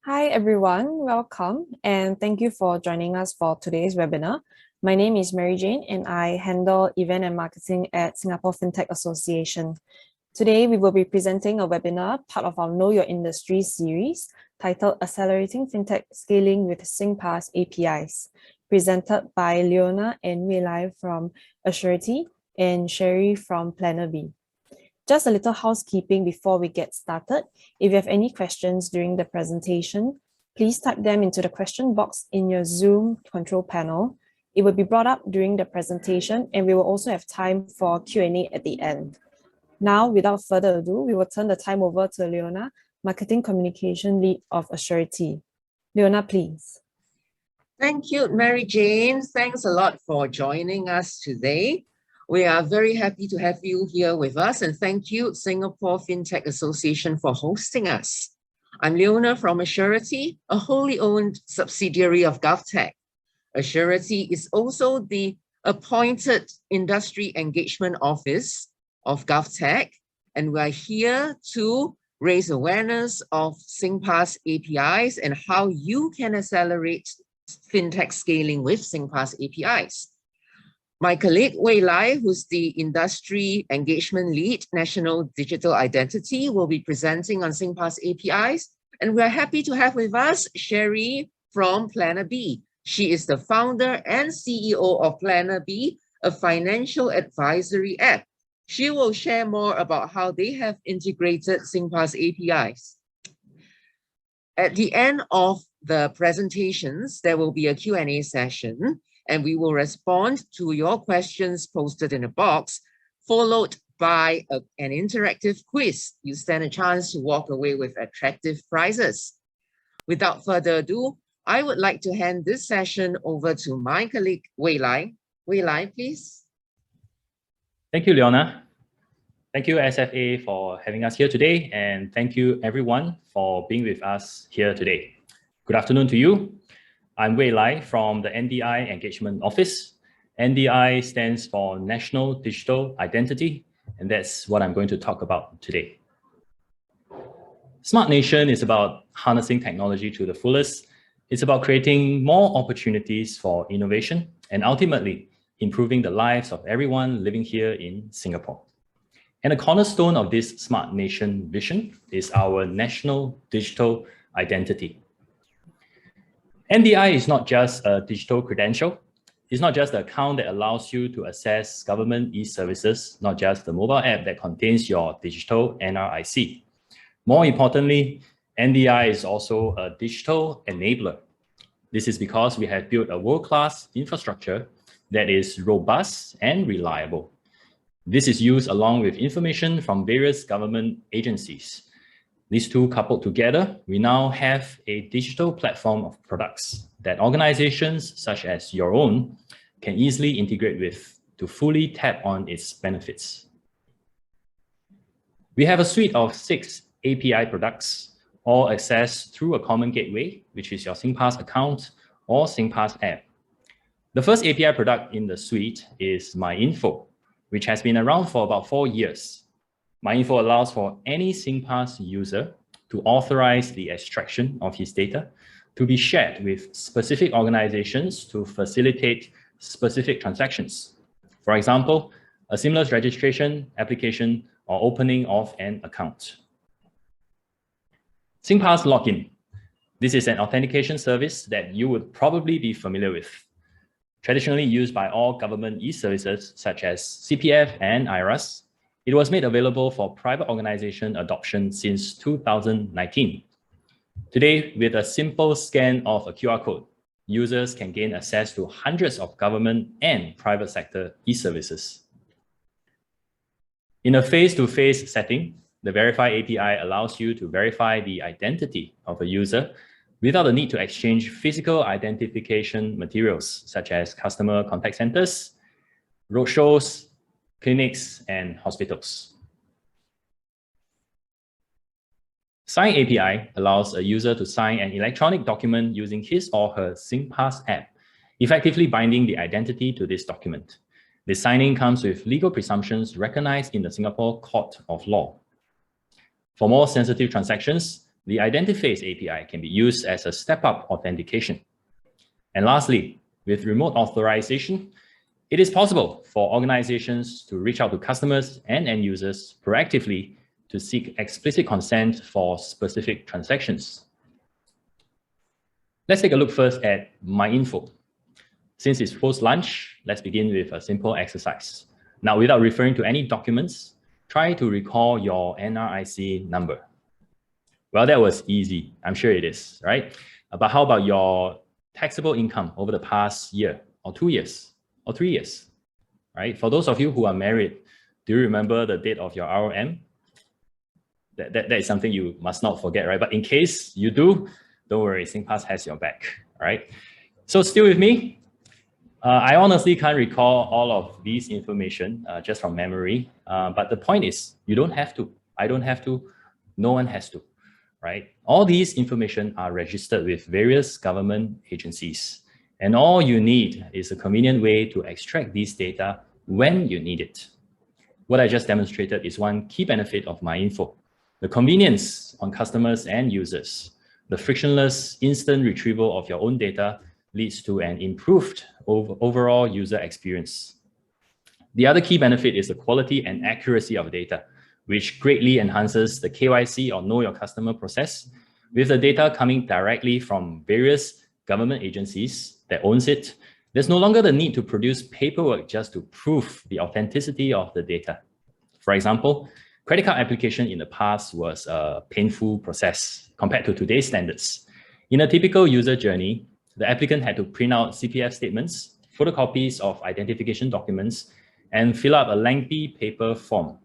Hi everyone, welcome and thank you for joining us for today's webinar. My name is Mary Jane and I handle event and marketing at Singapore Fintech Association. Today we will be presenting a webinar, part of our Know Your Industry series, titled Accelerating Fintech Scaling with Singpass APIs, presented by Leona and Wei Lai from Assurity and Sherry from Planner B. Just a little housekeeping before we get started. If you have any questions during the presentation, please type them into the question box in your Zoom control panel. It will be brought up during the presentation and we will also have time for Q&A at the end. Now, without further ado, we will turn the time over to Leona, Marketing Communication Lead of Assurity. Leona, please. Thank you, Mary Jane. Thanks a lot for joining us today. We are very happy to have you here with us, and thank you, Singapore Fintech Association, for hosting us. I'm Leona from Assurity, a wholly owned subsidiary of GovTech. Assurity is also the appointed industry engagement office of GovTech, and we're here to raise awareness of Singpass APIs and how you can accelerate fintech scaling with Singpass APIs. My colleague Wei Lai, who's the Industry Engagement Lead, National Digital Identity, will be presenting on Singpass APIs. And we're happy to have with us Sherry from Planner B. She is the founder and CEO of Planner B, a financial advisory app. She will share more about how they have integrated Singpass APIs. At the end of the presentations, there will be a Q&A session, and we will respond to your questions posted in a box, followed by an interactive quiz. You stand a chance to walk away with attractive prizes. Without further ado, I would like to hand this session over to my colleague, Wei Lai. Wei Lai, please. Thank you, Leona. Thank you, SFA, for having us here today, and thank you, everyone, for being with us here today. Good afternoon to you. I'm Wei Lai from the NDI Engagement Office. NDI stands for National Digital Identity, and that's what I'm going to talk about today. Smart Nation is about harnessing technology to the fullest. It's about creating more opportunities for innovation and ultimately improving the lives of everyone living here in Singapore. And a cornerstone of this Smart Nation vision is our National Digital Identity. NDI is not just a digital credential. It's not just the account that allows you to access government e-services, not just the mobile app that contains your digital NRIC. More importantly, NDI is also a digital enabler. This is because we have built a world-class infrastructure that is robust and reliable. This is used along with information from various government agencies. These two coupled together, we now have a digital platform of products that organizations such as your own can easily integrate with to fully tap on its benefits. We have a suite of 6 API products, all accessed through a common gateway, which is your Singpass account or Singpass app. The first API product in the suite is MyInfo, which has been around for about 4 years. MyInfo allows for any Singpass user to authorize the extraction of his data to be shared with specific organizations to facilitate specific transactions. For example, a seamless registration, application, or opening of an account. Singpass Login. This is an authentication service that you would probably be familiar with. Traditionally used by all government e-services such as CPF and IRAS, it was made available for private organization adoption since 2019. Today, with a simple scan of a QR code, users can gain access to hundreds of government and private sector e-services. In a face-to-face setting, the Verify API allows you to verify the identity of a user without the need to exchange physical identification materials such as customer contact centers, roadshows, clinics, and hospitals. Sign API allows a user to sign an electronic document using his or her Singpass app, effectively binding the identity to this document. This signing comes with legal presumptions recognized in the Singapore Court of Law. For more sensitive transactions, the Identiface API can be used as a step-up authentication. And lastly, with remote authorization, it is possible for organizations to reach out to customers and end users proactively to seek explicit consent for specific transactions. Let's take a look first at MyInfo. Since it's post-lunch, let's begin with a simple exercise. Now, without referring to any documents, try to recall your NRIC number. Well, that was easy. I'm sure it is, right? But how about your taxable income over the past year or 2 years or 3 years, right? For those of you who are married, do you remember the date of your ROM? That is something you must not forget, right? But in case you do, don't worry, Singpass has your back, all right? So still with me? I honestly can't recall all of these information just from memory, but the point is, you don't have to. I don't have to. No one has to, right? All these information are registered with various government agencies, and all you need is a convenient way to extract these data when you need it. What I just demonstrated is one key benefit of MyInfo: the convenience on customers and users. The frictionless instant retrieval of your own data leads to an improved overall user experience. The other key benefit is the quality and accuracy of data, which greatly enhances the KYC or Know Your Customer process. With the data coming directly from various government agencies that owns it, there's no longer the need to produce paperwork just to prove the authenticity of the data. For example, credit card application in the past was a painful process compared to today's standards. In a typical user journey, the applicant had to print out CPF statements, photocopies of identification documents, and fill up a lengthy paper form.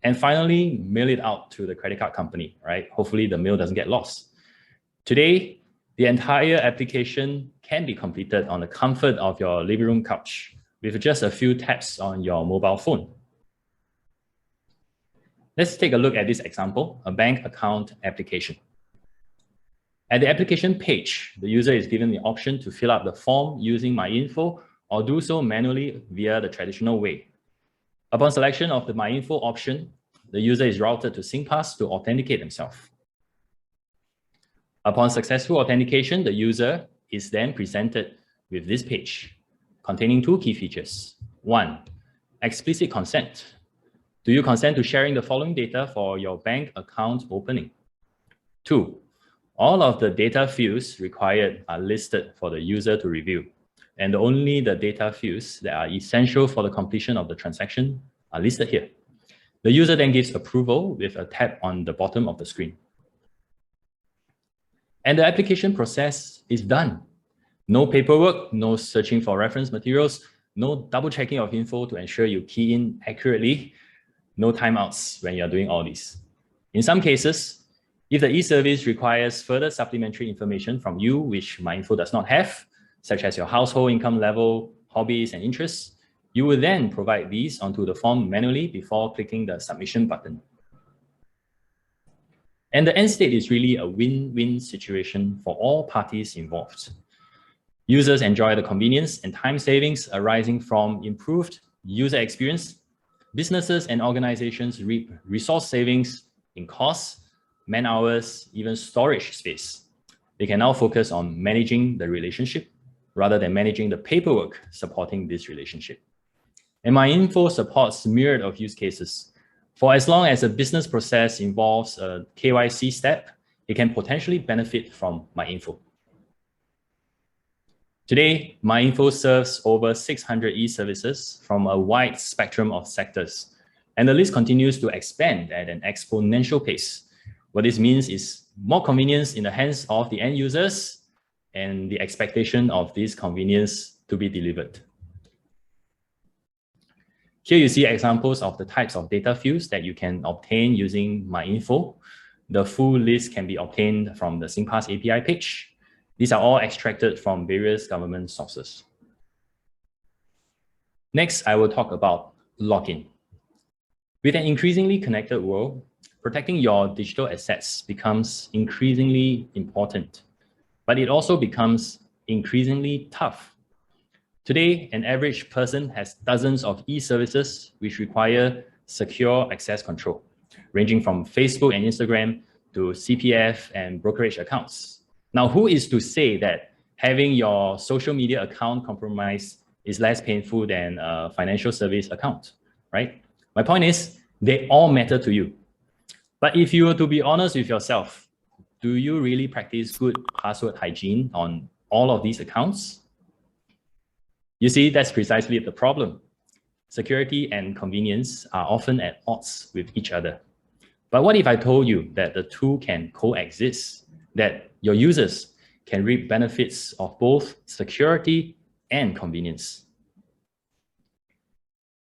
And finally, mail it out to the credit card company, right? Hopefully the mail doesn't get lost. Today, the entire application can be completed on the comfort of your living room couch with just a few taps on your mobile phone. Let's take a look at this example, a bank account application. At the application page, the user is given the option to fill out the form using MyInfo or do so manually via the traditional way. Upon selection of the MyInfo option, the user is routed to Singpass to authenticate themselves. Upon successful authentication, the user is then presented with this page containing two key features. One, explicit consent. Do you consent to sharing the following data for your bank account opening? Two, all of the data fields required are listed for the user to review, and only the data fields that are essential for the completion of the transaction are listed here. The user then gives approval with a tap on the bottom of the screen. And the application process is done. No paperwork, no searching for reference materials, no double checking of info to ensure you key in accurately, no timeouts when you're doing all this. In some cases, if the e-service requires further supplementary information from you, which MyInfo does not have, such as your household income level, hobbies, and interests, you will then provide these onto the form manually before clicking the submission button. And the end state is really a win-win situation for all parties involved. Users enjoy the convenience and time savings arising from improved user experience. Businesses and organizations reap resource savings in costs, man hours, even storage space. They can now focus on managing the relationship rather than managing the paperwork supporting this relationship. And MyInfo supports a myriad of use cases. For as long as a business process involves a KYC step, it can potentially benefit from MyInfo. Today, MyInfo serves over 600 e-services from a wide spectrum of sectors, and the list continues to expand at an exponential pace. What this means is more convenience in the hands of the end users and the expectation of this convenience to be delivered. Here you see examples of the types of data fields that you can obtain using MyInfo. The full list can be obtained from the Singpass API page. These are all extracted from various government sources. Next, I will talk about login. With an increasingly connected world, protecting your digital assets becomes increasingly important, but it also becomes increasingly tough. Today, an average person has dozens of e-services which require secure access control, ranging from Facebook and Instagram to CPF and brokerage accounts. Now, who is to say that having your social media account compromised is less painful than a financial service account, right? My point is, they all matter to you. But if you were to be honest with yourself, do you really practice good password hygiene on all of these accounts? You see, that's precisely the problem. Security and convenience are often at odds with each other. But what if I told you that the two can coexist, that your users can reap benefits of both security and convenience?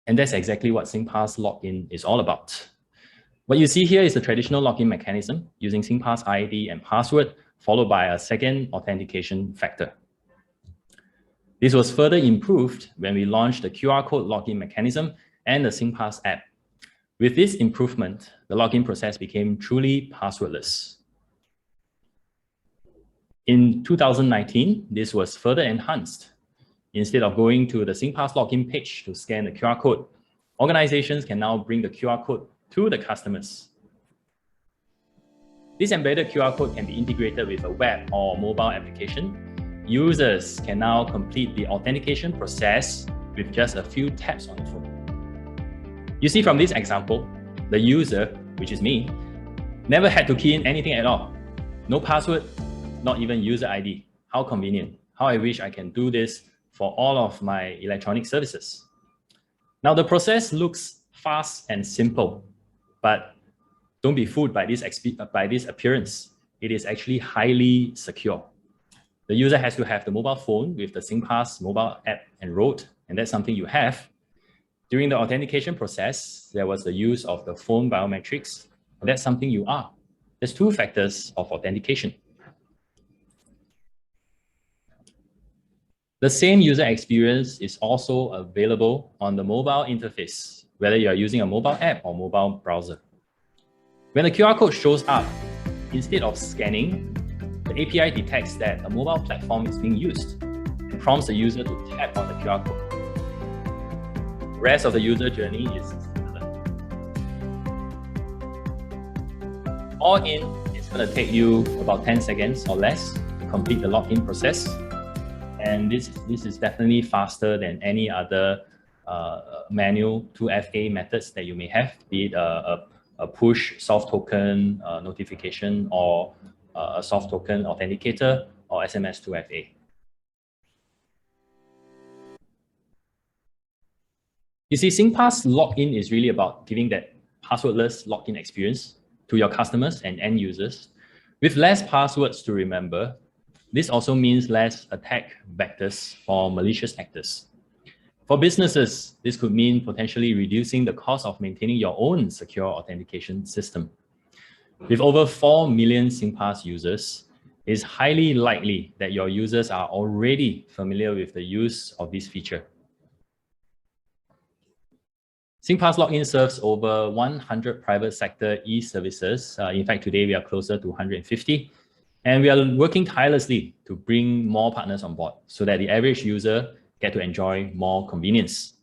And that's exactly what Singpass login is all about. What you see here is the traditional login mechanism using Singpass ID and password, followed by a second authentication factor. This was further improved when we launched the QR code login mechanism and the Singpass app. With this improvement, the login process became truly passwordless. In 2019, this was further enhanced. Instead of going to the Singpass login page to scan the QR code, organizations can now bring the QR code to the customers. This embedded QR code can be integrated with a web or mobile application. Users can now complete the authentication process with just a few taps on the phone. You see from this example, the user, which is me, never had to key in anything at all. No password, not even user ID. How convenient. How I wish I can do this for all of my electronic services. Now the process looks fast and simple, but don't be fooled by this appearance. It is actually highly secure. The user has to have the mobile phone with the Singpass mobile app enrolled, and that's something you have. During the authentication process, there was the use of the phone biometrics, and that's something you are. There's two factors of authentication. The same user experience is also available on the mobile interface, whether you are using a mobile app or mobile browser. When the QR code shows up, instead of scanning, the API detects that a mobile platform is being used and prompts the user to tap on the QR code. The rest of the user journey is similar. All in, it's going to take you about 10 seconds or less to complete the login process. And this is definitely faster than any other manual 2FA methods that you may have, be it a push soft token notification or a soft token authenticator or SMS 2FA. You see, Singpass login is really about giving that passwordless login experience to your customers and end users. With less passwords to remember, this also means less attack vectors for malicious actors. For businesses, this could mean potentially reducing the cost of maintaining your own secure authentication system. With over 4 million Singpass users, it's highly likely that your users are already familiar with the use of this feature. Singpass login serves over 100 private sector e-services. In fact, today we are closer to 150. And we are working tirelessly to bring more partners on board so that the average user get to enjoy more convenience.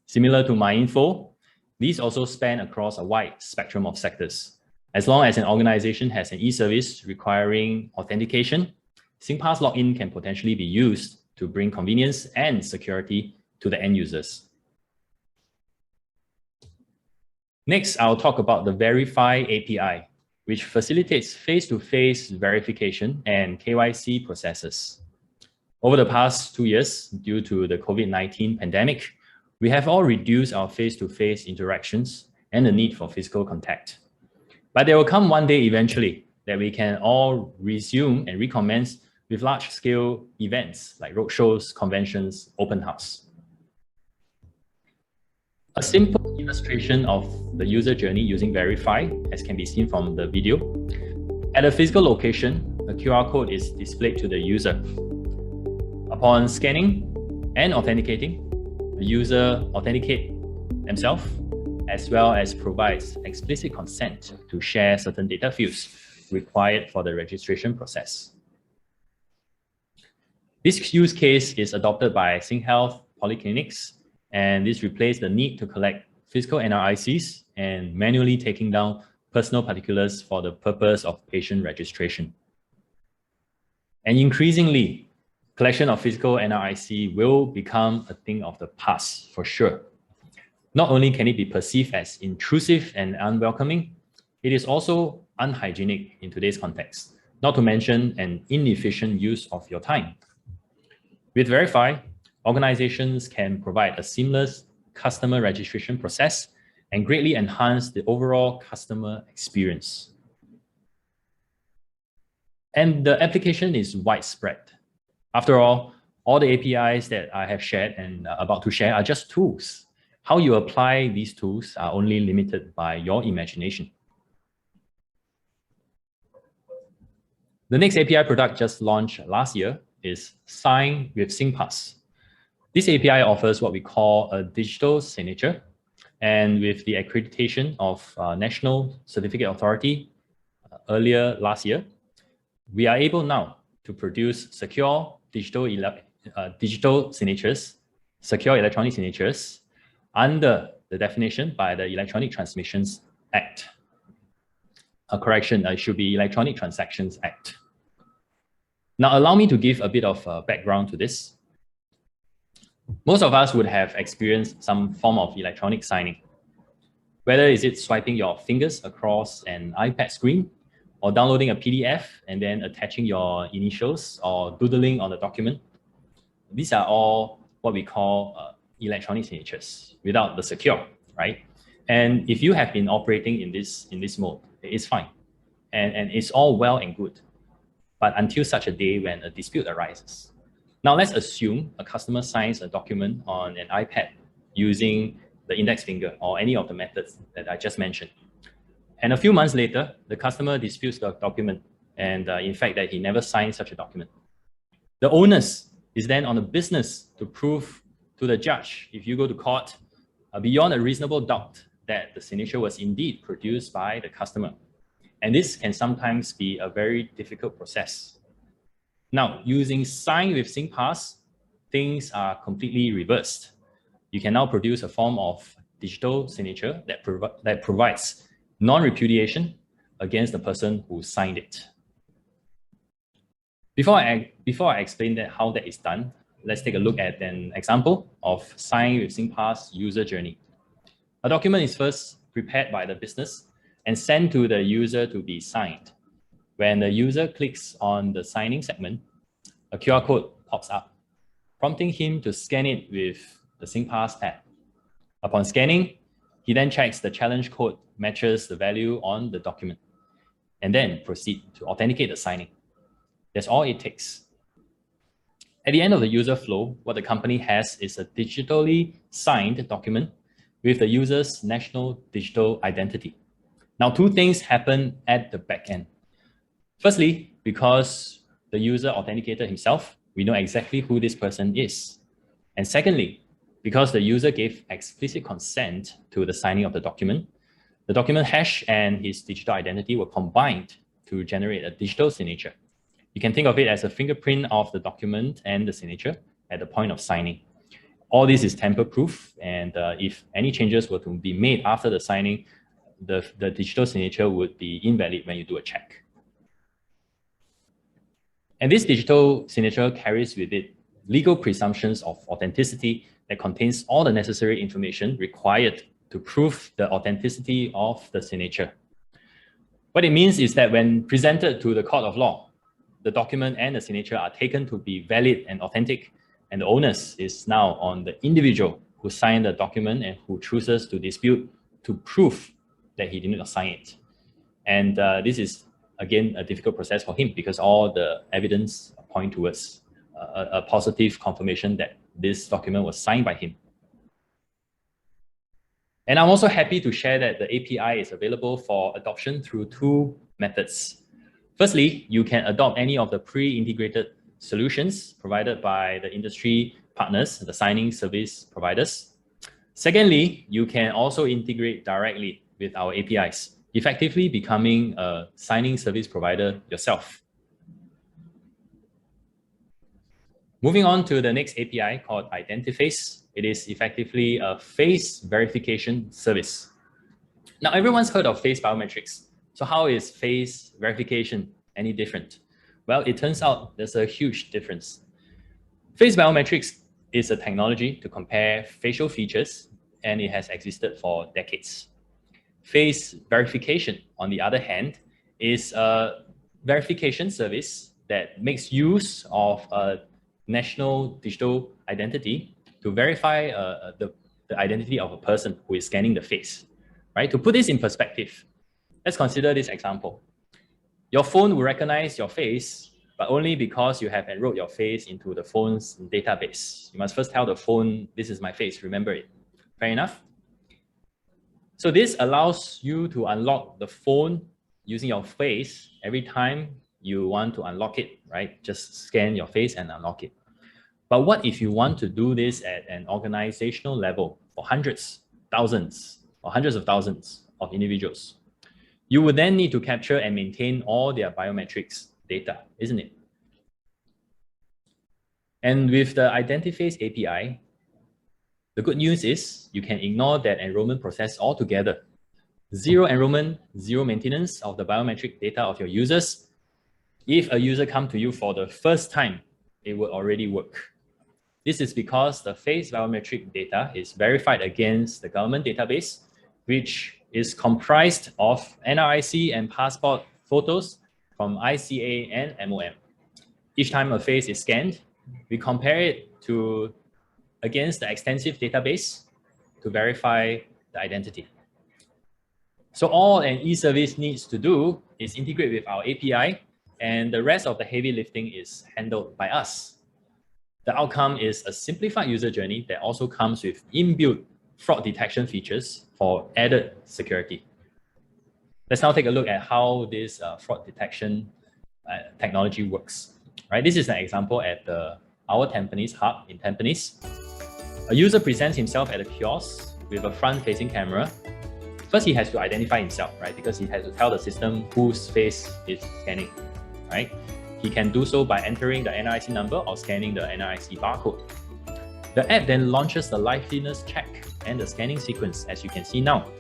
Similar to MyInfo, these also span across a wide spectrum of sectors. As long as an organization has an e-service requiring authentication, Singpass login can potentially be used to bring convenience and security to the end users. Next, I'll talk about the Verify API, which facilitates face-to-face verification and KYC processes. Over the past 2 years, due to the COVID-19 pandemic, we have all reduced our face-to-face interactions and the need for physical contact. But there will come one day eventually that we can all resume and recommence with large-scale events like roadshows, conventions, open house. A simple illustration of the user journey using Verify, as can be seen from the video. At a physical location, a QR code is displayed to the user. Upon scanning and authenticating, the user authenticates themselves as well as provides explicit consent to share certain data fields required for the registration process. This use case is adopted by SingHealth polyclinics, and this replaced the need to collect physical NRICs and manually taking down personal particulars for the purpose of patient registration. And increasingly, collection of physical NRIC will become a thing of the past for sure. Not only can it be perceived as intrusive and unwelcoming, it is also unhygienic in today's context, not to mention an inefficient use of your time. With Verify, organizations can provide a seamless customer registration process and greatly enhance the overall customer experience. And the application is widespread. After all the APIs that I have shared and about to share are just tools. How you apply these tools are only limited by your imagination. The next API product just launched last year is Sign with Singpass. This API offers what we call a digital signature, and with the accreditation of National Certificate Authority earlier last year, we are able now to produce secure digital signatures, secure electronic signatures under the definition by the Electronic Transmissions Act. A correction, it should be Electronic Transactions Act. Now, allow me to give a bit of background to this. Most of us would have experienced some form of electronic signing. Whether is it swiping your fingers across an iPad screen, or downloading a PDF and then attaching your initials or doodling on the document. These are all what we call electronic signatures without the secure, right? And if you have been operating in this mode, it's fine. And it's all well and good. But until such a day when a dispute arises. Now let's assume a customer signs a document on an iPad using the index finger or any of the methods that I just mentioned. And a few months later, the customer disputes the document and in fact that he never signed such a document. The onus is then on the business to prove to the judge, if you go to court, beyond a reasonable doubt that the signature was indeed produced by the customer. And this can sometimes be a very difficult process. Now, using Sign with Singpass, things are completely reversed. You can now produce a form of digital signature that provides non-repudiation against the person who signed it. Before I explain how that is done, let's take a look at an example of Sign with Singpass user journey. A document is first prepared by the business and sent to the user to be signed. When the user clicks on the signing segment, a QR code pops up, prompting him to scan it with the Singpass tab. Upon scanning, he then checks the challenge code matches the value on the document, and then proceed to authenticate the signing. That's all it takes. At the end of the user flow, what the company has is a digitally signed document with the user's national digital identity. Now, two things happen at the back end. Firstly, because the user authenticated himself, we know exactly who this person is. And secondly, because the user gave explicit consent to the signing of the document hash and his digital identity were combined to generate a digital signature. You can think of it as a fingerprint of the document and the signature at the point of signing. All this is tamper-proof, and if any changes were to be made after the signing, the digital signature would be invalid when you do a check. And this digital signature carries with it legal presumptions of authenticity that contains all the necessary information required to prove the authenticity of the signature. What it means is that when presented to the court of law, the document and the signature are taken to be valid and authentic, and the onus is now on the individual who signed the document and who chooses to dispute to prove that he did not sign it. And this is, again, a difficult process for him because all the evidence point towards a positive confirmation that this document was signed by him. And I'm also happy to share that the API is available for adoption through two methods. Firstly, you can adopt any of the pre-integrated solutions provided by the industry partners, the signing service providers. Secondly, you can also integrate directly with our APIs, effectively becoming a signing service provider yourself. Moving on to the next API called Identiface. It is effectively a face verification service. Now, everyone's heard of face biometrics. So how is face verification any different? Well, it turns out there's a huge difference. Face biometrics is a technology to compare facial features, and it has existed for decades. Face verification, on the other hand, is a verification service that makes use of a national digital identity to verify the identity of a person who is scanning the face. Right? To put this in perspective, let's consider this example. Your phone will recognize your face, but only because you have enrolled your face into the phone's database. You must first tell the phone, this is my face, remember it. Fair enough? So this allows you to unlock the phone using your face every time you want to unlock it, right? Just scan your face and unlock it. But what if you want to do this at an organizational level for hundreds, thousands, or hundreds of thousands of individuals? You would then need to capture and maintain all their biometrics data, isn't it? And with the Identiface API, the good news is you can ignore that enrollment process altogether. Zero enrollment, zero maintenance of the biometric data of your users. If a user comes to you for the first time, it will already work. This is because the face biometric data is verified against the government database, which is comprised of NRIC and passport photos from ICA and MOM. Each time a face is scanned, we compare it against the extensive database to verify the identity. So all an e-service needs to do is integrate with our API, and the rest of the heavy lifting is handled by us. The outcome is a simplified user journey that also comes with inbuilt fraud detection features for added security. Let's now take a look at how this fraud detection technology works. Right, this is an example at our Tampines hub in Tampines. A user presents himself at a kiosk with a front-facing camera. First, he has to identify himself, right? Because he has to tell the system whose face is scanning, right? He can do so by entering the NRIC number or scanning the NRIC barcode. The app then launches the liveness check and the scanning sequence, as you can see now.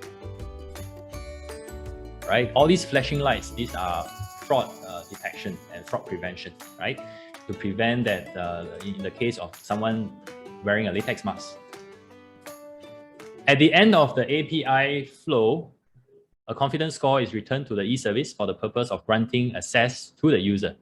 Right? All these flashing lights, these are fraud detection and fraud prevention, right? To prevent that in the case of someone wearing a latex mask. At the end of the API flow, a confidence score is returned to the e-service for the purpose of granting access to the user.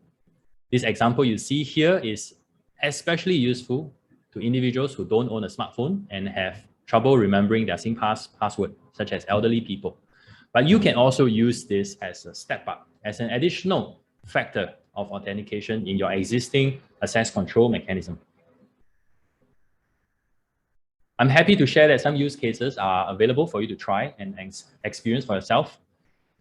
This example you see here is especially useful to individuals who don't own a smartphone and have trouble remembering their Singpass password, such as elderly people. But you can also use this as a step up, as an additional factor of authentication in your existing access control mechanism. I'm happy to share that some use cases are available for you to try and experience for yourself.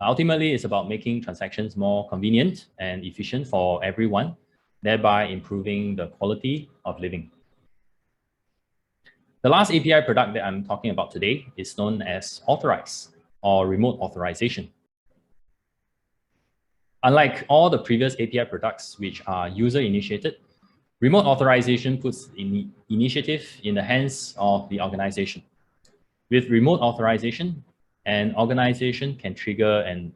Ultimately, it's about making transactions more convenient and efficient for everyone, thereby improving the quality of living. The last API product that I'm talking about today is known as Authorize, or remote authorization. Unlike all the previous API products, which are user-initiated, remote authorization puts initiative in the hands of the organization. With remote authorization, an organization can trigger an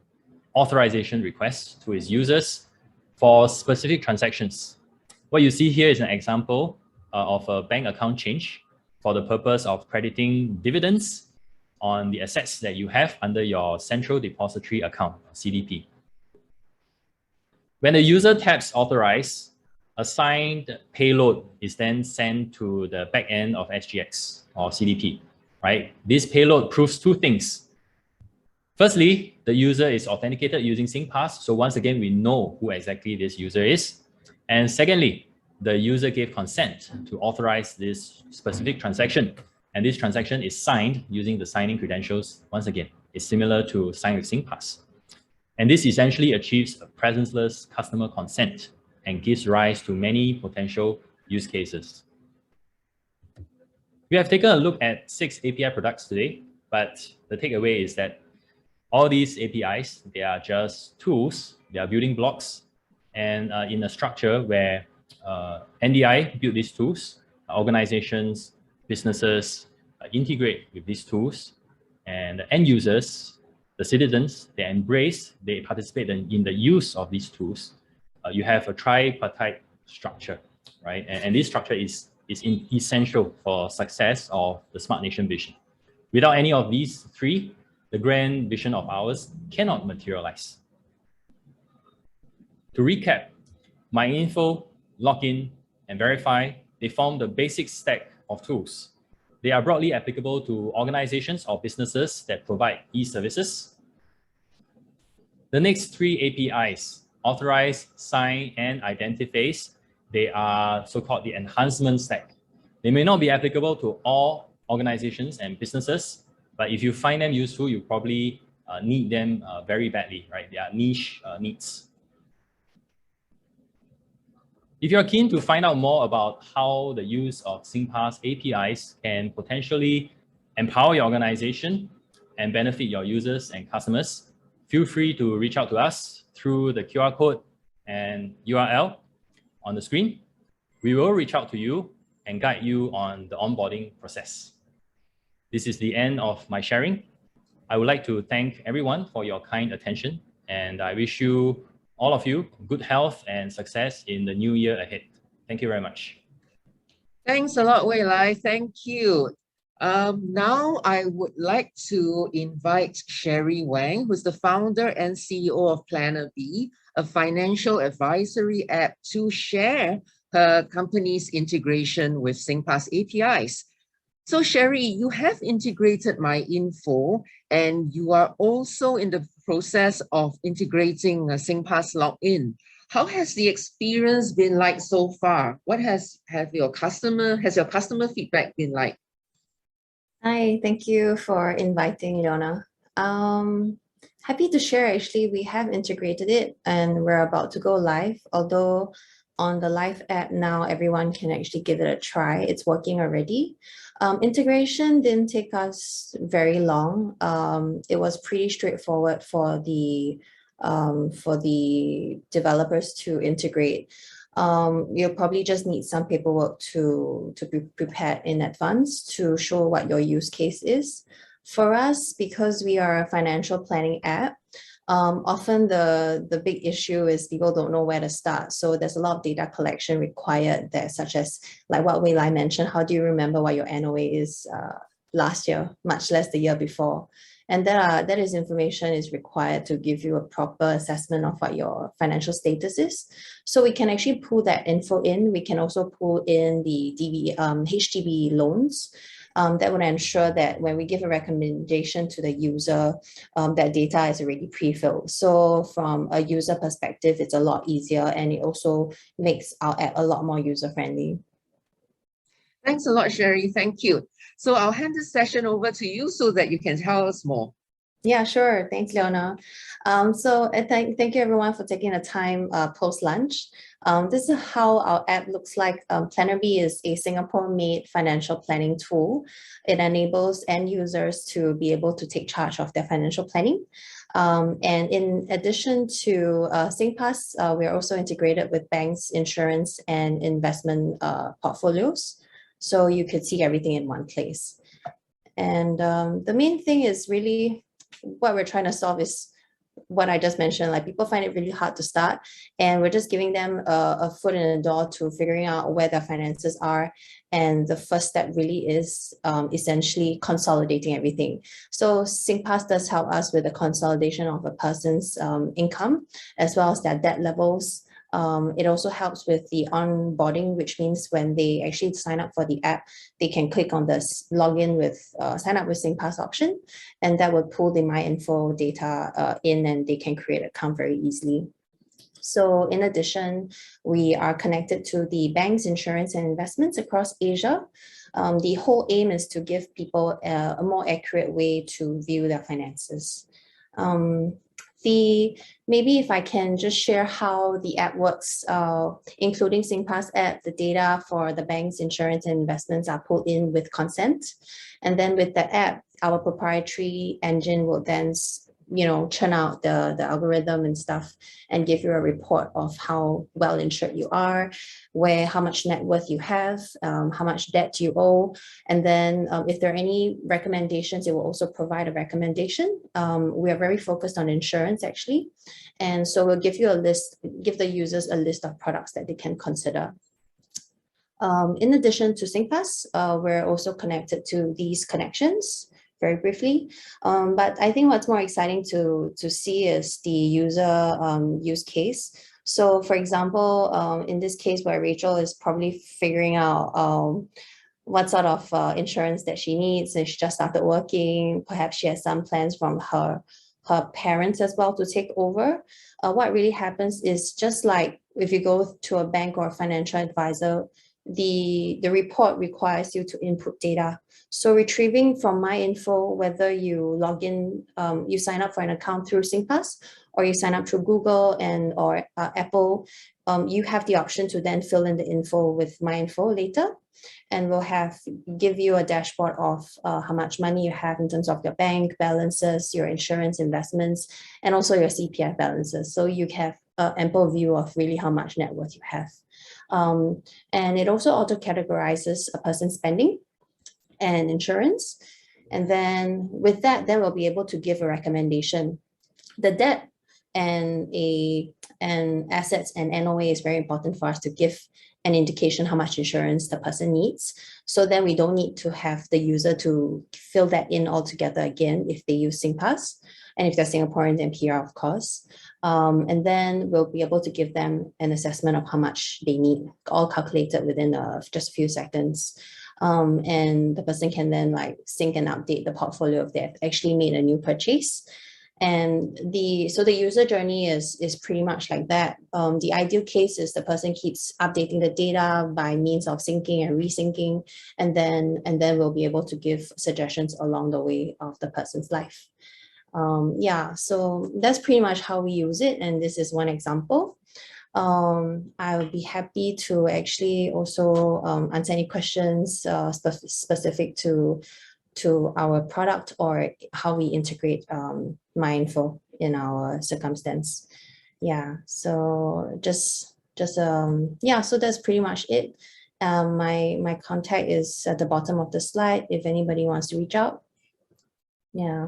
authorization request to its users for specific transactions. What you see here is an example of a bank account change for the purpose of crediting dividends on the assets that you have under your Central Depository Account, CDP. When the user taps Authorize, a signed payload is then sent to the backend of SGX or CDP, right? This payload proves two things. Firstly, the user is authenticated using Singpass. So once again, we know who exactly this user is. And secondly, the user gave consent to authorize this specific transaction. And this transaction is signed using the signing credentials. Once again, it's similar to sign with Singpass. And this essentially achieves a presence-less customer consent and gives rise to many potential use cases. We have taken a look at 6 API products today, but the takeaway is that all these APIs, they are just tools, they are building blocks, and in a structure where NDI build these tools, organizations, businesses integrate with these tools, and the end users the citizens, they embrace, they participate in the use of these tools, you have a tripartite structure, right? And this structure is essential for success of the Smart Nation vision. Without any of these three, the grand vision of ours cannot materialize. To recap, MyInfo, Login, and Verify, they form the basic stack of tools. They are broadly applicable to organizations or businesses that provide e-services. The next three APIs, Authorize, Sign, and Identiface, they are so-called the enhancement stack. They may not be applicable to all organizations and businesses, but if you find them useful, you probably need them very badly, right? They are niche needs. If you're keen to find out more about how the use of Singpass APIs can potentially empower your organization and benefit your users and customers, feel free to reach out to us through the QR code and URL on the screen. We will reach out to you and guide you on the onboarding process. This is the end of my sharing. I would like to thank everyone for your kind attention, and I wish you, all of you, good health and success in the new year ahead. Thank you very much. Thanks a lot, Wei Lai. Thank you. Now I would like to invite Sherry Wang, who's the founder and CEO of Planner B, a financial advisory app, to share her company's integration with Singpass APIs. So Sherry, you have integrated MyInfo, and you are also in the process of integrating Singpass Login. How has the experience been like so far? What has your customer feedback been like? Hi, thank you for inviting, Leona. Happy to share, actually, we have integrated it and we're about to go live, although on the live app now, everyone can actually give it a try. It's working already. Integration didn't take us very long. It was pretty straightforward for the developers to integrate. You'll probably just need some paperwork to be prepared in advance to show what your use case is. For us, because we are a financial planning app, often the big issue is people don't know where to start. So there's a lot of data collection required there, such as like what Wei Lai mentioned, how do you remember what your NOA is last year, much less the year before? And that is information is required to give you a proper assessment of what your financial status is. So we can actually pull that info in. We can also pull in the HDB loans. That would ensure that when we give a recommendation to the user, that data is already pre-filled. So from a user perspective, it's a lot easier, and it also makes our app a lot more user-friendly. Thanks a lot, Sherry. Thank you. So I'll hand this session over to you so that you can tell us more. Yeah, sure. Thanks, Leona. So thank you everyone for taking the time post-lunch. This is how our app looks like. Planner B is a Singapore-made financial planning tool. It enables end users to be able to take charge of their financial planning. And in addition to Singpass, we're also integrated with banks, insurance, and investment portfolios. So you could see everything in one place. And the main thing is really what we're trying to solve is what I just mentioned, like people find it really hard to start, and we're just giving them a foot in the door to figuring out where their finances are. And the first step really is essentially consolidating everything. So Singpass does help us with the consolidation of a person's income, as well as their debt levels. It also helps with the onboarding, which means when they actually sign up for the app, they can click on this login with sign up with Singpass option, and that will pull the MyInfo data in, and they can create an account very easily. So in addition, we are connected to the banks, insurance, and investments across Asia. The whole aim is to give people a more accurate way to view their finances. Maybe if I can just share how the app works, including Singpass app, the data for the banks, insurance, and investments are pulled in with consent. And then with the app, our proprietary engine will then churn out the algorithm and stuff and give you a report of how well insured you are, how much net worth you have, how much debt you owe. And then if there are any recommendations, it will also provide a recommendation. We are very focused on insurance actually. And so we'll give the users a list of products that they can consider. In addition to Singpass, we're also connected to these connections very briefly. But I think what's more exciting to see is the user use case. So for example, in this case where Rachel is probably figuring out what sort of insurance that she needs, and she just started working, perhaps she has some plans from her parents as well to take over. What really happens is, just like if you go to a bank or a financial advisor, the report requires you to input data. So retrieving from my info, whether you log in, you sign up for an account through Singpass, or you sign up through Google or Apple, you have the option to then fill in the info with my info later, and we'll give you a dashboard of how much money you have in terms of your bank balances, your insurance investments, and also your CPF balances. So you have an ample view of really how much net worth you have. And it also auto-categorizes a person's spending and insurance. And then with that, then we'll be able to give a recommendation. The debt and assets and NOA is very important for us to give an indication how much insurance the person needs. So then we don't need to have the user to fill that in altogether again if they use Singpass, and if they're Singaporeans and PR, of course. And then we'll be able to give them an assessment of how much they need, all calculated within just a few seconds. And the person can then sync and update the portfolio if they've actually made a new purchase. And so the user journey is pretty much like that. The ideal case is the person keeps updating the data by means of syncing and resyncing, and then we'll be able to give suggestions along the way of the person's life. Yeah, so that's pretty much how we use it, and this is one example. I would be happy to actually also answer any questions specific to our product or how we integrate MyInfo in our circumstance. Yeah, so yeah, so that's pretty much it. My contact is at the bottom of the slide if anybody wants to reach out. Yeah.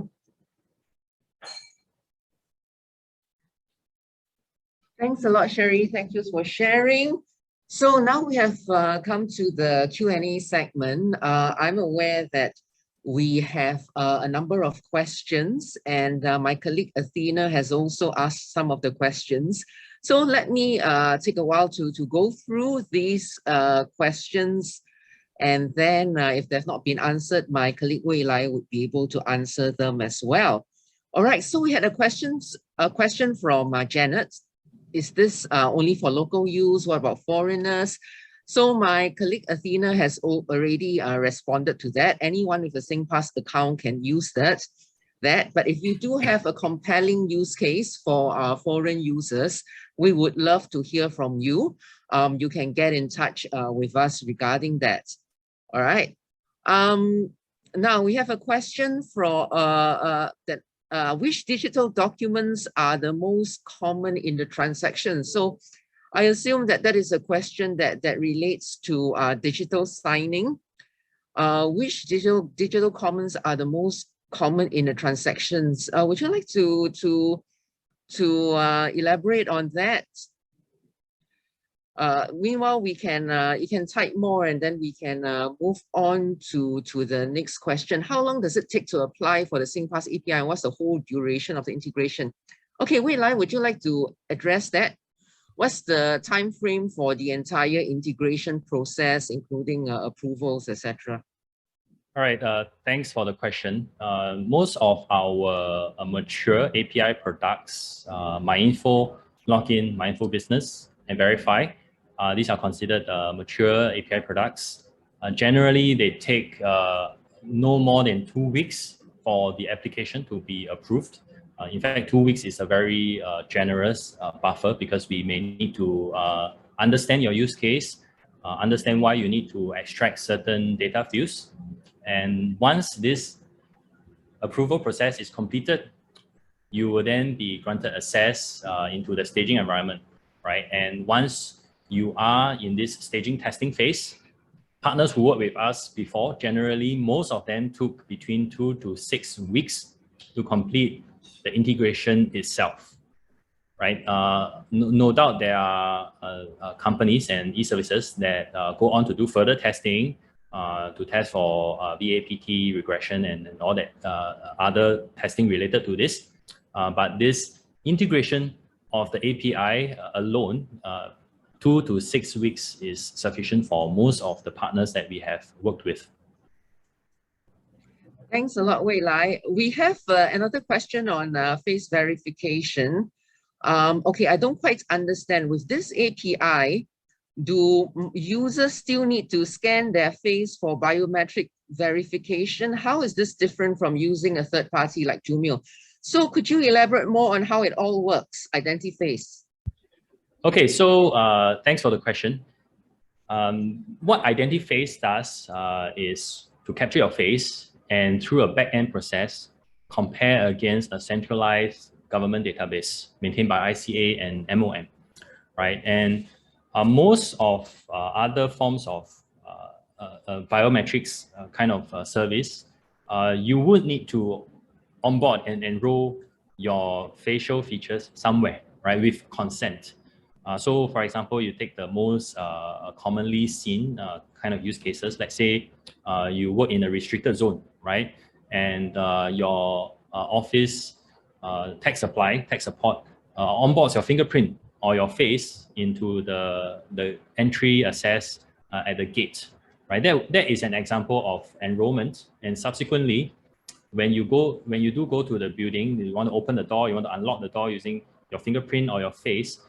Thanks a lot, Sherry. Thank you for sharing. So now we have come to the Q&A segment. I'm aware that we have a number of questions, and my colleague Athena has also asked some of the questions. So let me take a while to go through these questions, and then if they've not been answered, my colleague Wei Lai would be able to answer them as well. All right, so we had a question from Janet. Is this only for local use? What about foreigners? So my colleague Athena has already responded to that. Anyone with a Singpass account can use that. But if you do have a compelling use case for foreign users, we would love to hear from you. You can get in touch with us regarding that. All right. Now we have a question from which digital documents are the most common in the transaction? So I assume that is a question that relates to digital signing. Which digital commons are the most common in the transactions? Would you like to elaborate on that? Meanwhile, you can type more, and then we can move on to the next question. How long does it take to apply for the Singpass API, and what's the whole duration of the integration? Okay, Wei Lai, would you like to address that? What's the time frame for the entire integration process, including approvals, etc.? All right, thanks for the question. Most of our mature API products, MyInfo, Login, MyInfo Business, and Verify, these are considered mature API products. Generally, they take no more than 2 weeks for the application to be approved. In fact, 2 weeks is a very generous buffer, because we may need to understand your use case, understand why you need to extract certain data fields. And once this approval process is completed, you will then be granted access into the staging environment, right? And once you are in this staging testing phase, partners who worked with us before, generally, most of them took between 2 to 6 weeks to complete the integration itself, right? No doubt there are companies and e-services that go on to do further testing to test for VAPT regression and all that other testing related to this. But this integration of the API alone, 2 to 6 weeks is sufficient for most of the partners that we have worked with. Thanks a lot, Wei Lai. We have another question on face verification. Okay, I don't quite understand. With this API, do users still need to scan their face for biometric verification? How is this different from using a third party like Jumio? So could you elaborate more on how it all works, IdentiFace? Okay, so thanks for the question. What IdentiFace does is to capture your face and through a back-end process, compare against a centralized government database maintained by ICA and MOM, right? And most of other forms of biometrics kind of service, you would need to onboard and enroll your facial features somewhere, right, with consent. So for example, you take the most commonly seen kind of use cases. Let's say you work in a restricted zone, right? And your office tech support onboards your fingerprint or your face into the entry access at the gate, right? That is an example of enrollment. And subsequently, when you do go to the building, you want to open the door, you want to unlock the door using your fingerprint or your face.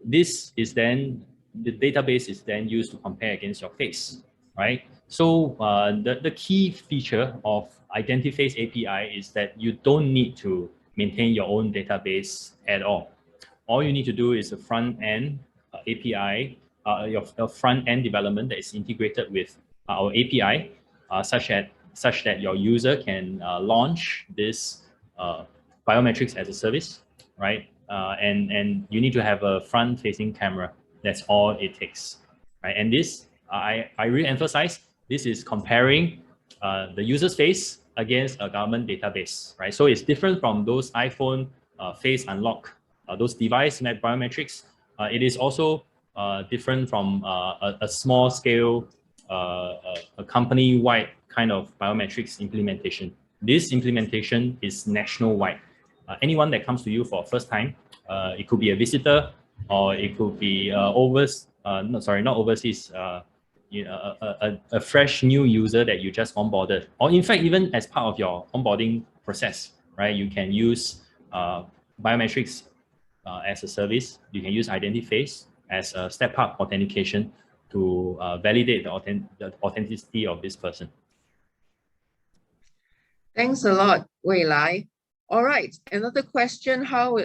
This is then, the database is then used to compare against your face, right? So the key feature of IdentiFace API is that you don't need to maintain your own database at all. All you need to do is a front-end API, your front-end development that is integrated with our API, such that your user can launch this biometrics as a service, right? And you need to have a front-facing camera. That's all it takes, right? And this, I really emphasize, this is comparing the user's face against a government database, right? So it's different from those iPhone face unlock, those device biometrics. It is also different from a small scale, a company-wide kind of biometrics implementation. This implementation is national-wide. Anyone that comes to you for first time, it could be a visitor, or it could be not overseas, a fresh new user that you just onboarded, or in fact, even as part of your onboarding process, right? You can use biometrics as a service. You can use IdentiFace as a step-up authentication to validate the authenticity of this person. Thanks a lot, Wei Lai. All right, another question, how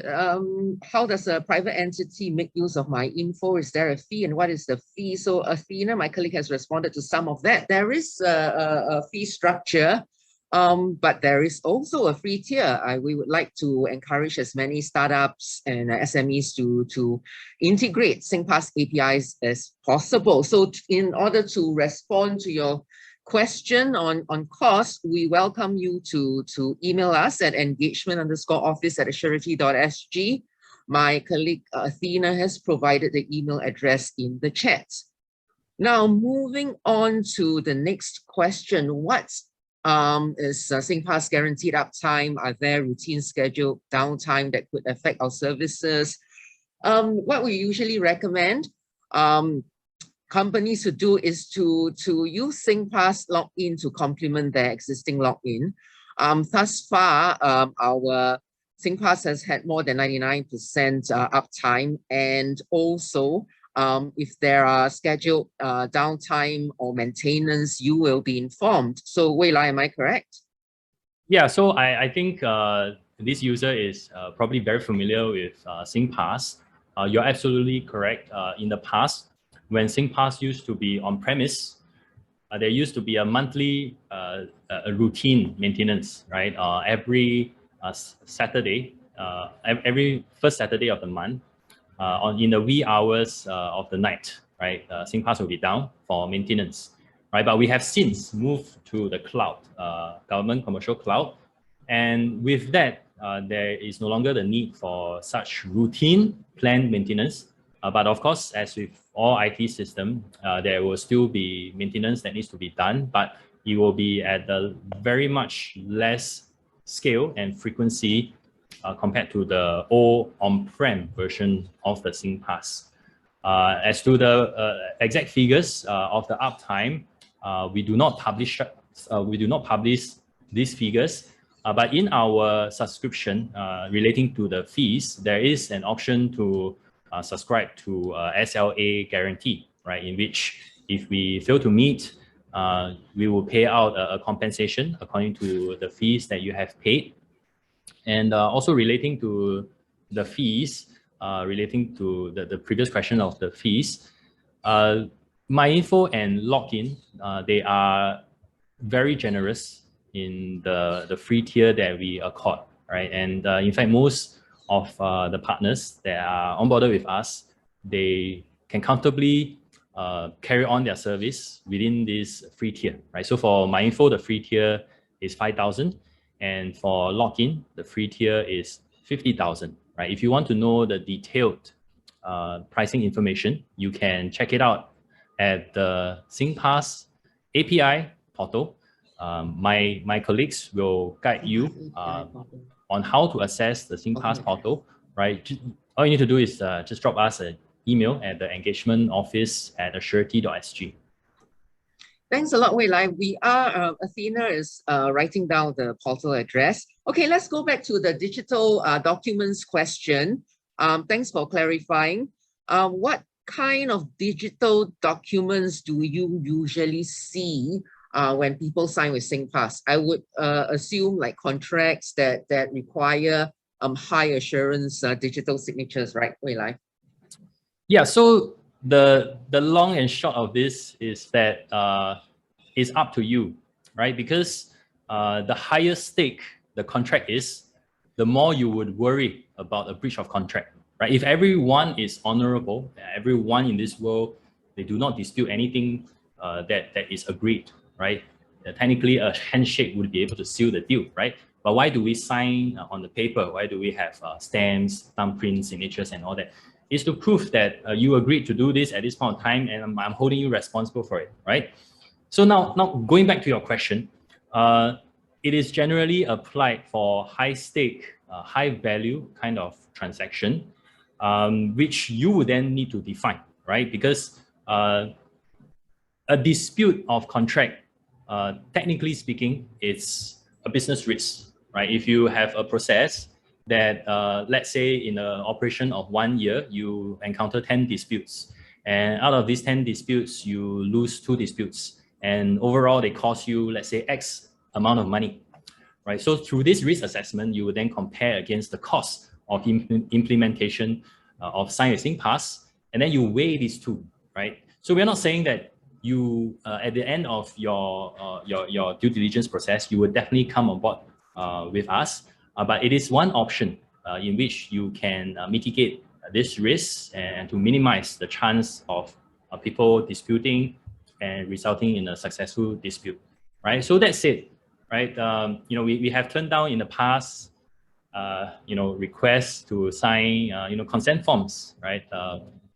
does a private entity make use of my info? Is there a fee, and what is the fee? So Athena, my colleague, has responded to some of that. There is a fee structure, but there is also a free tier. We would like to encourage as many startups and SMEs to integrate Singpass APIs as possible. So in order to respond to your question on cost, we welcome you to email us at engagement_office@assurity.sg. My colleague Athena has provided the email address in the chat. Now, moving on to the next question. What is Singpass guaranteed uptime? Are there routine scheduled downtime that could affect our services? What we usually recommend companies to do is to use Singpass login to complement their existing login. Thus far, our Singpass has had more than 99% uptime, and also if there are scheduled downtime or maintenance, you will be informed. So Wei Lai, am I correct? Yeah, so I think this user is probably very familiar with Singpass. You're absolutely correct. In the past, when Singpass used to be on premise, there used to be a monthly a routine maintenance, right? Every Saturday, every first Saturday of the month, in the wee hours of the night, right? Singpass will be down for maintenance, right? But we have since moved to the cloud, government commercial cloud. And with that, there is no longer the need for such routine planned maintenance. But of course, as with all IT system, there will still be maintenance that needs to be done, but it will be at a very much less scale and frequency compared to the old on-prem version of the Singpass. As to the exact figures of the uptime, we do not publish these figures. But in our subscription relating to the fees, there is an option to subscribe to SLA guarantee, right? In which if we fail to meet, we will pay out a compensation according to the fees that you have paid. And also relating to the fees, relating to the previous question of the fees, MyInfo and Login, they are very generous in the free tier that we accord, right? And in fact, most of the partners that are onboarded with us, they can comfortably carry on their service within this free tier, right? So for MyInfo, the free tier is 5,000. And for Login, the free tier is 50,000, right? If you want to know the detailed pricing information, you can check it out at the Singpass API portal. My colleagues will guide you on how to access the Singpass portal, right? All you need to do is just drop us an email at the engagement office at assurity.sg. Thanks a lot, Wei Lai. We are, Athena is writing down the portal address. Okay, let's go back to the digital documents question. Thanks for clarifying. What kind of digital documents do you usually see when people sign with Singpass? I would assume like contracts that require high assurance digital signatures, right, Wei Lai? Yeah, so the long and short of this is that it's up to you, right? Because the higher stake the contract is, the more you would worry about a breach of contract, right? If everyone is honorable, everyone in this world, they do not dispute anything that is agreed, right? Technically, a handshake would be able to seal the deal, right? But why do we sign on the paper? Why do we have stamps, thumbprints, signatures, and all that? Is to prove that you agreed to do this at this point of time, and I'm holding you responsible for it, right? So now going back to your question, it is generally applied for high stake, high value kind of transaction, which you would then need to define, right? Because a dispute of contract, technically speaking, it's a business risk, right? If you have a process that, let's say in an operation of 1 year, you encounter 10 disputes. And out of these 10 disputes, you lose 2 disputes. And overall, they cost you, let's say, X amount of money, right? So through this risk assessment, you would then compare against the cost of implementation of Sign with Singpass, and then you weigh these two, right? So we're not saying that you, at the end of your due diligence process, you would definitely come on board with us. But it is one option in which you can mitigate this risk and to minimize the chance of people disputing and resulting in a successful dispute, right? So that's it, right? We have turned down in the past, requests to sign, consent forms, right?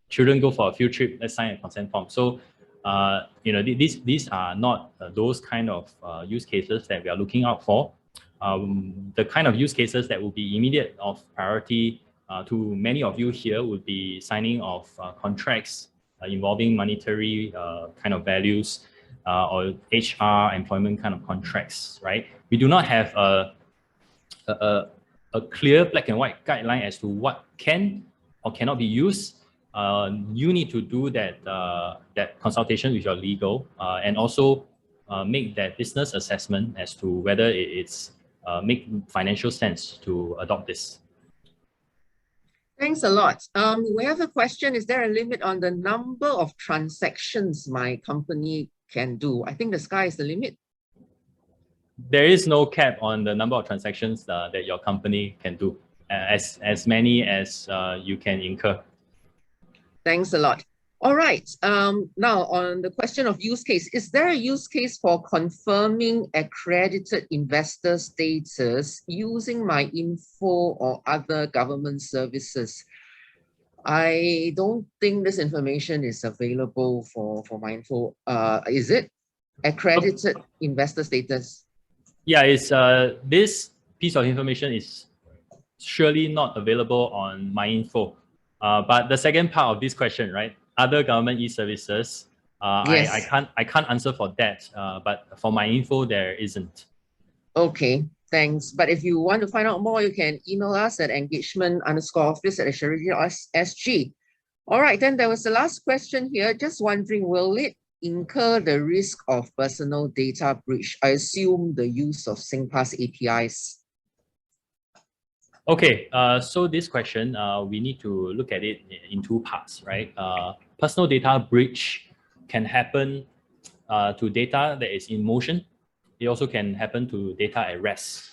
Children go for a field trip, let's sign a consent form. So, these are not those kind of use cases that we are looking out for. The kind of use cases that will be immediate of priority to many of you here would be signing of contracts involving monetary kind of values or HR employment kind of contracts, right? We do not have a clear black and white guideline as to what can or cannot be used. You need to do that consultation with your legal and also make that business assessment as to whether it's make financial sense to adopt this. Thanks a lot. We have a question. Is there a limit on the number of transactions my company can do? I think the sky is the limit. there is no cap on the number of transactions that your company can do, as many as you can incur. Thanks a lot. All right. Now on the question of use case, is there a use case for confirming accredited investor status using MyInfo or other government services? I don't think this information is available for MyInfo. Is it accredited investor status? Yeah, it's this piece of information is surely not available on MyInfo. But the second part of this question, right? Other government e-services, Yes. I can't answer for that. But for MyInfo, there isn't. Okay, thanks. But if you want to find out more, you can email us at engagement_office@assurity.sg. All right, then there was the last question here. Just wondering, will it incur the risk of personal data breach? I assume the use of Singpass APIs. Okay, so this question, we need to look at it in two parts, right? Personal data breach can happen to data that is in motion. It also can happen to data at rest,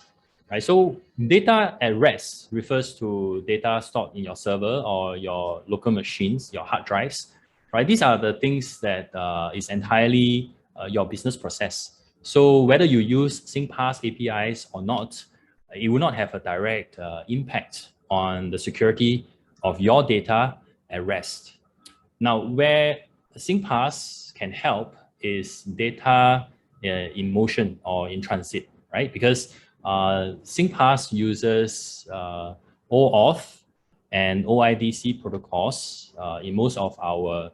right? So data at rest refers to data stored in your server or your local machines, your hard drives, right? These are the things that is entirely your business process. So whether you use Singpass APIs or not, it will not have a direct impact on the security of your data at rest. Now, where Singpass can help is data in motion or in transit, right? Because Singpass uses OAuth and OIDC protocols in most of our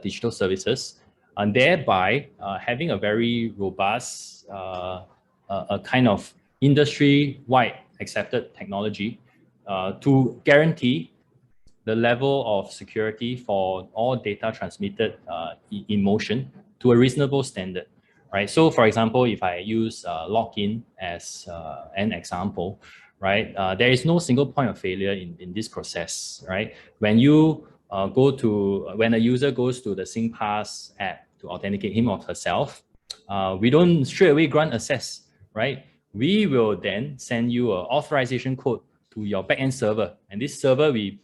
digital services, and thereby having a very robust a kind of industry-wide accepted technology to guarantee the level of security for all data transmitted in motion to a reasonable standard, right? So for example, if I use login as an example, right, there is no single point of failure in this process, right? When you when a user goes to the Singpass app to authenticate him or herself, we don't straight away grant access, right? We will then send you an authorization code to your backend server, and this server we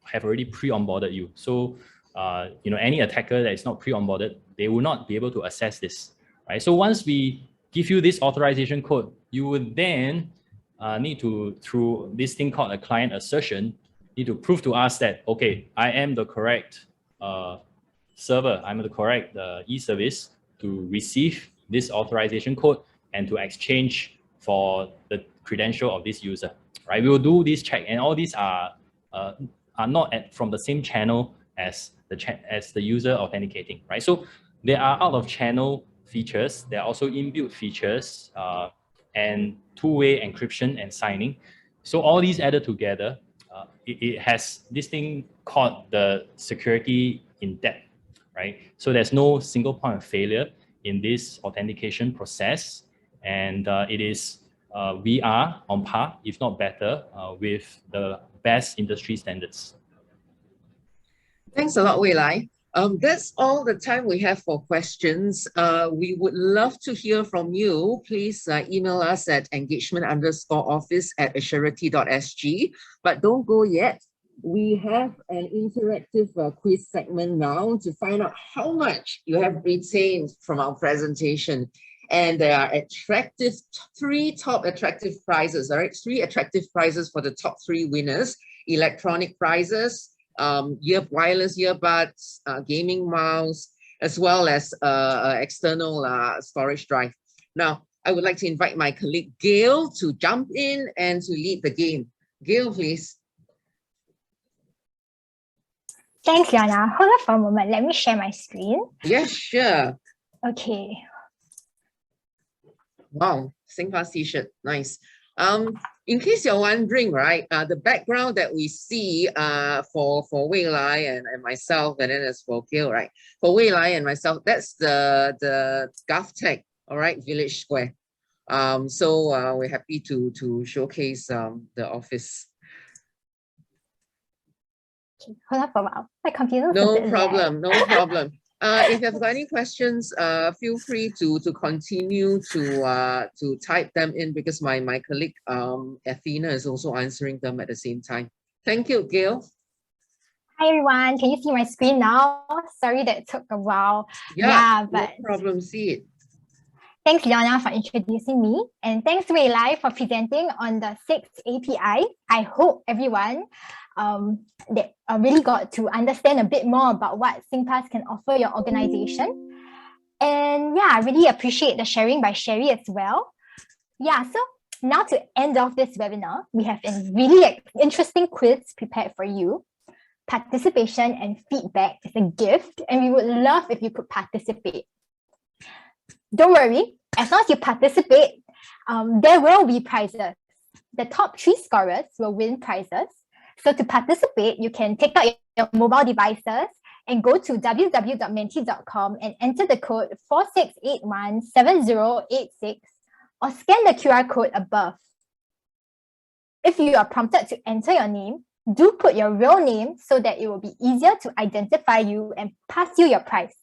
have already pre-onboarded you. So, any attacker that is not pre-onboarded, they will not be able to access this, right? So once we give you this authorization code, you would then need to, through this thing called a client assertion, need to prove to us that, okay, I am the correct server, I'm the correct e-service to receive this authorization code and to exchange for the credential of this user, right? We will do this check, and all these are not from the same channel as the user authenticating, right? So there are out-of-channel features. There are also inbuilt features and two-way encryption and signing. So all these added together, it has this thing called the security in depth, right? So there's no single point of failure in this authentication process, and we are on par, if not better, with the best industry standards. Thanks a lot, Wei Lai. That's all the time we have for questions. We would love to hear from you. Please email us at engagement_office@assurity.sg. But don't go yet. We have an interactive quiz segment now to find out how much you have retained from our presentation. And there are three top attractive prizes, all right? 3 attractive prizes for the top 3 winners: electronic prizes, wireless earbuds, gaming mouse, as well as external storage drive. Now, I would like to invite my colleague Gail to jump in and to lead the game. Gail, please. Thanks, Leona. Hold on for a moment. Let me share my screen. Yes, sure. Okay. Wow, Singpass t-shirt, nice. In case you're wondering, right, the background that we see for Wei Lai and myself, and then as for Gail, right, for Wei Lai and myself, that's the GovTech, all right, Village Square. So we're happy to showcase the office. Okay, hold on for a while. My computer. No problem, no problem. If you've got any questions, feel free to continue to type them in, because my colleague Athena is also answering them at the same time. Thank you, Gail. Hi everyone, can you see my screen now? Sorry that it took a while. Yeah, but no problem. See it. thanks Leona for introducing me, and thanks Wei Lai for presenting on the 6th API. I hope everyone that really got to understand a bit more about what Singpass can offer your organization. And yeah, I really appreciate the sharing by Sherry as well. Yeah, so now to end off this webinar, we have a really interesting quiz prepared for you. Participation and feedback is a gift, and we would love if you could participate. Don't worry, as long as you participate, there will be prizes. The top 3 scorers will win prizes. So to participate, you can take out your mobile devices and go to www.menti.com and enter the code 46817086 or scan the QR code above. If you are prompted to enter your name, do put your real name so that it will be easier to identify you and pass you your prize.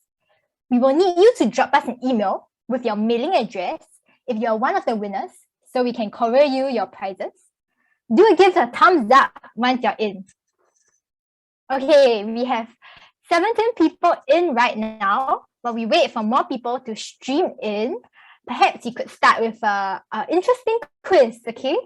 We will need you to drop us an email with your mailing address if you're one of the winners, so we can courier you your prizes. Do give a thumbs up once you're in. Okay, we have 17 people in right now. While we wait for more people to stream in, perhaps you could start with an interesting quiz, okay?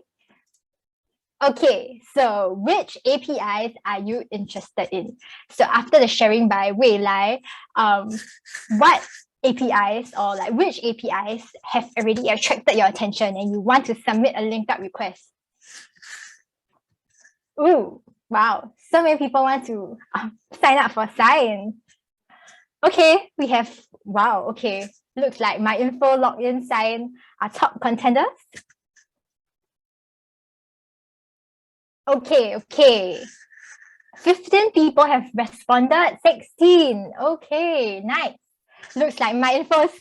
Okay, so which APIs are you interested in? So after the sharing by Wei Lai, what APIs or like which APIs have already attracted your attention and you want to submit a linked up request? Ooh, wow, so many people want to sign up for Sign. Okay, we have, wow, okay, looks like MyInfo, Login, Sign are top contenders. Okay, 15 people have responded, 16. Okay, nice. Looks like MyInfo is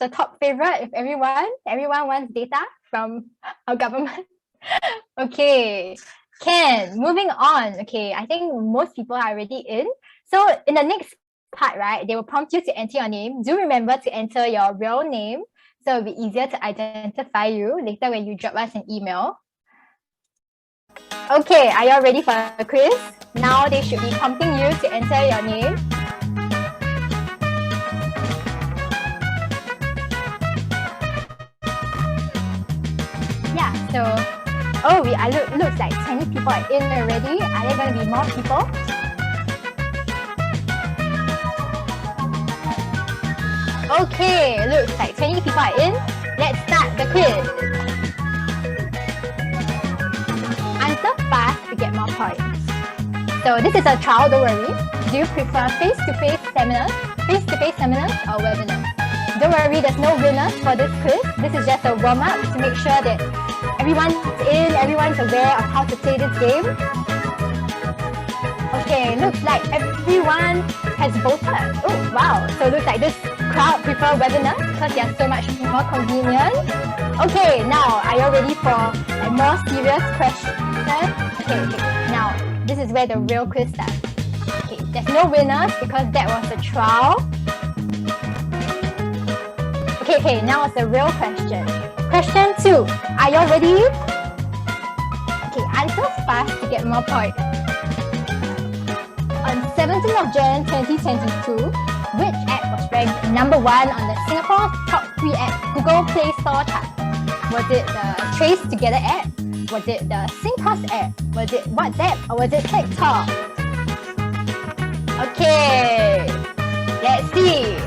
the top favorite if everyone wants data from our government. Okay, Ken, moving on. Okay, I think most people are already in. So in the next part, right, they will prompt you to enter your name. Do remember to enter your real name, so it'll be easier to identify you later when you drop us an email. Okay, are you all ready for the quiz? Now they should be prompting you to enter your name. Yeah, so, oh, looks like 20 people are in already. Are there going to be more people? Okay, looks like 20 people are in. Let's start the quiz. Answer fast to get more points. So this is a trial, don't worry. Do you prefer face-to-face seminars or webinars? Don't worry, there's no winners for this quiz. This is just a warm-up to make sure that everyone's in, everyone's aware of how to play this game. Okay, looks like everyone has voted. Oh, wow. So it looks like this crowd prefer webinars because they are so much more convenient. Okay, now are you ready for a more serious question? Okay, now this is where the real quiz starts. Okay, there's no winners because that was a trial. Okay, now it's a real question. Question 2. Are you ready? Okay, answer fast to get more points. On 17th of Jan 2022, which app was ranked number 1 on the Singapore top 3 apps Google Play Store chart? Was it the Trace Together app? Was it the Singpass app? Was it WhatsApp? Or was it TikTok? Okay, let's see.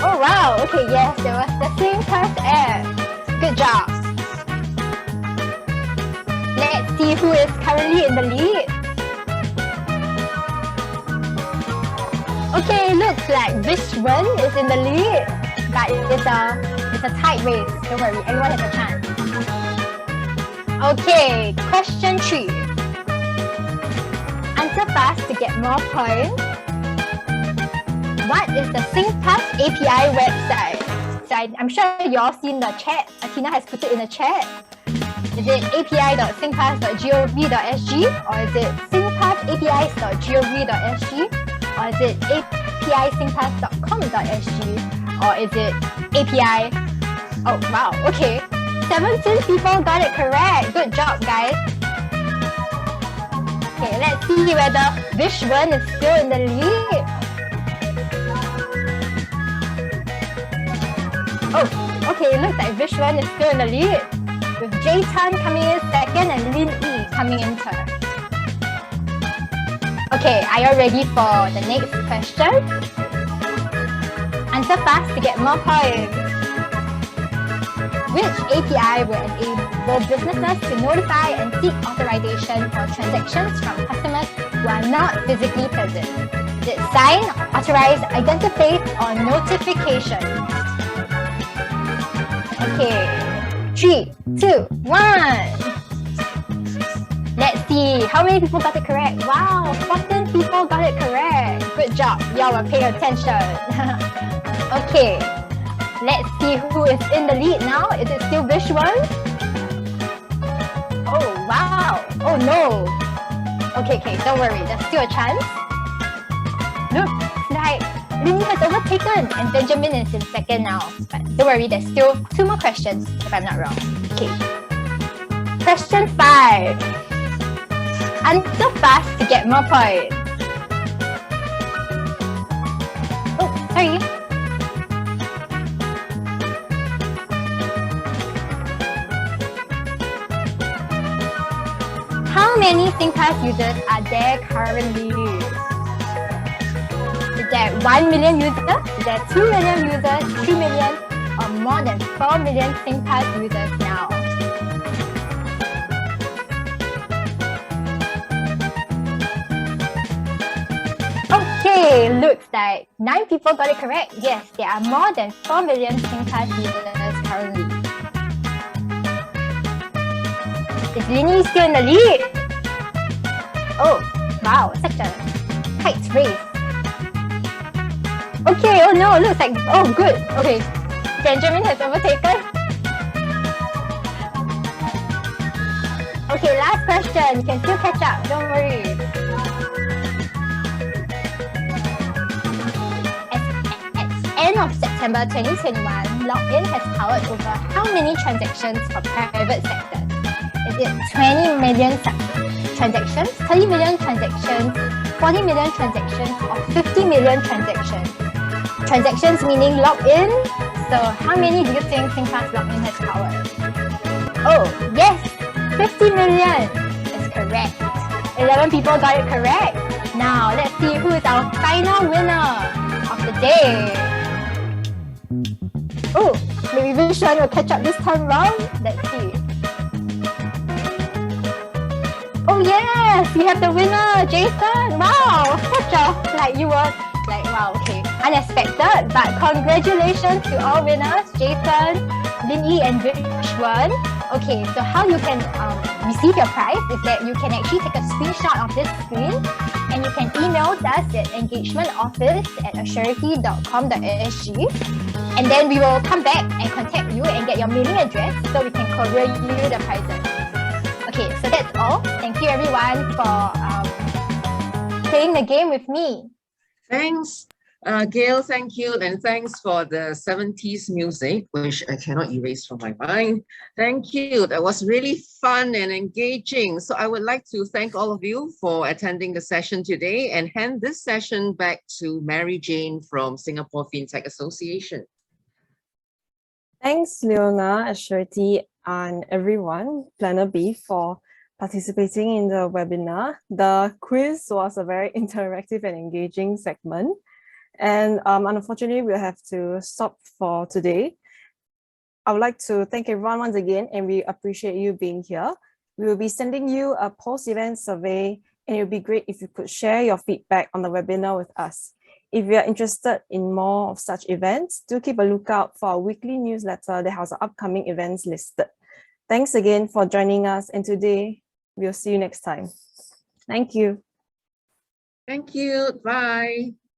Oh wow, okay, yes, there was the Singpass app. Good job. Let's see who is currently in the lead. Okay, looks like Vishwan is in the lead, but it's a tight race. Don't worry, everyone has a chance. Okay, question 3. Answer fast to get more points. What is the Singpass API website? So I'm sure you all seen the chat. Athena has put it in the chat. Is it api.singpass.gov.sg or is it singpassapis.gov.sg? or is it apicingpass.com.sg, or is it API? Oh wow, okay. 17 people got it correct. Good job, guys. Okay, let's see whether Vishwan is still in the lead. Oh, okay, it looks like Vishwan is still in the lead, with Jay Tan coming in second and Lin Yi coming in third. Okay, are you ready for the next question? Answer fast to get more points. Which API will enable businesses to notify and seek authorization for transactions from customers who are not physically present? Is it sign, authorize, identify, or notification? Okay, 3, 2, 1. Let's see how many people got it correct. Wow, 14 people got it correct. Good job, y'all were paying attention. Okay, let's see who is in the lead now. Is it still Vishwan? Oh wow, oh no. Okay, don't worry, there's still a chance. Looks like Lini has overtaken and Benjamin is in second now. But don't worry, there's still 2 more questions if I'm not wrong. Okay. Question 5. Answer fast to get more points. Oh, sorry. How many Singpass users are there currently? Is there 1 million users? Is there 2 million users, 3 million, or more than 4 million Singpass users now? Okay, looks like 9 people got it correct. Yes, there are more than 4 million Singpass users currently. Is Lini still in the lead? Oh, wow, such a tight race. Okay, oh no, looks like, oh good, okay. Benjamin has overtaken. Okay, last question, you can still catch up, don't worry. End of September 2021, login has powered over how many transactions for private sectors? Is it 20 million transactions, 30 million transactions, 40 million transactions, or 50 million transactions? Transactions meaning login. So how many do you think Singpass login has powered? Oh, yes, 50 million is correct. 11 people got it correct. Now, let's see who is our final winner of the day. Oh, maybe Vishwan will catch up this time round. Let's see. Oh yes, we have the winner, Jason. Wow, such a, you were wow, okay, unexpected. But congratulations to all winners, Jason, Lin Yi, and Vishwan. Okay, so how you can receive your prize is that you can actually take a screenshot of this screen and you can email us at engagementoffice@assurity.com.sg, and then we will come back and contact you and get your mailing address so we can courier you the prizes. Okay, so that's all. Thank you everyone for playing the game with me. Thanks, Gail, thank you. And thanks for the 70s music, which I cannot erase from my mind. Thank you. That was really fun and engaging. So I would like to thank all of you for attending the session today and hand this session back to Mary Jane from Singapore Fintech Association. Thanks, Leona, Assurity, and everyone, Planner B, for participating in the webinar. The quiz was a very interactive and engaging segment. And unfortunately, we'll have to stop for today. I would like to thank everyone once again, and we appreciate you being here. We will be sending you a post-event survey, and it would be great if you could share your feedback on the webinar with us. If you are interested in more of such events, do keep a lookout for our weekly newsletter that has our upcoming events listed. Thanks again for joining us, and today we'll see you next time. Thank you. Thank you. Bye.